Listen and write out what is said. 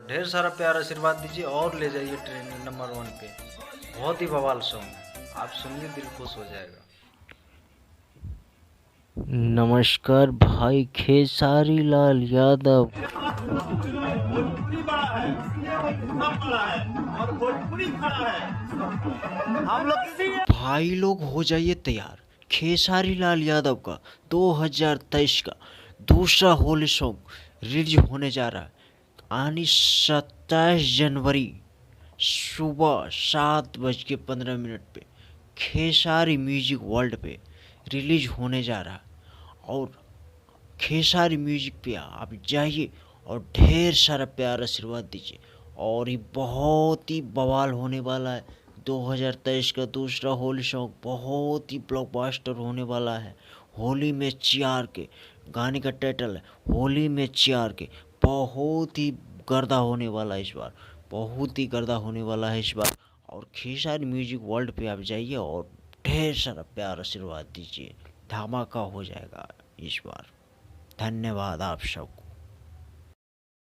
ढेर सारा प्यार आशीर्वाद दीजिए और ले जाइए ट्रेंड नंबर 1 पे। बहुत ही बवाल सॉन्ग है, आप सुनिए दिल खुश हो जाएगा। नमस्कार भाई खेसारी लाल यादव। भोजपुरी बड़ा है, सब बड़ा है और भोजपुरी खड़ा है। हम लोग भाई लोग हो जाइए तैयार, खेसारी लाल यादव का 2023 का दूसरा होली सॉन्ग रिलीज होने जा रहा है। आनी 27 जनवरी सुबह 7:15 पे खेसारी म्यूजिक वर्ल्ड पे रिलीज होने जा रहा है। और खेसारी म्यूजिक पे आप जाइए और ढेर सारा प्यार आशीर्वाद दीजिए। और ये बहुत ही बवाल होने वाला है। 2023 का दूसरा होली सॉन्ग बहुत ही ब्लॉकबस्टर होने वाला है। होली में चियार के गाने का टाइटल है होली में चियार के। बहुत ही गर्दा होने वाला है इस बार, बहुत ही गर्दा होने वाला है इस बार। और खेसारी म्यूजिक वर्ल्ड पे आप जाइए और ढेर सारा प्यार आशीर्वाद दीजिए। धमाका हो जाएगा इस बार। धन्यवाद आप सबको।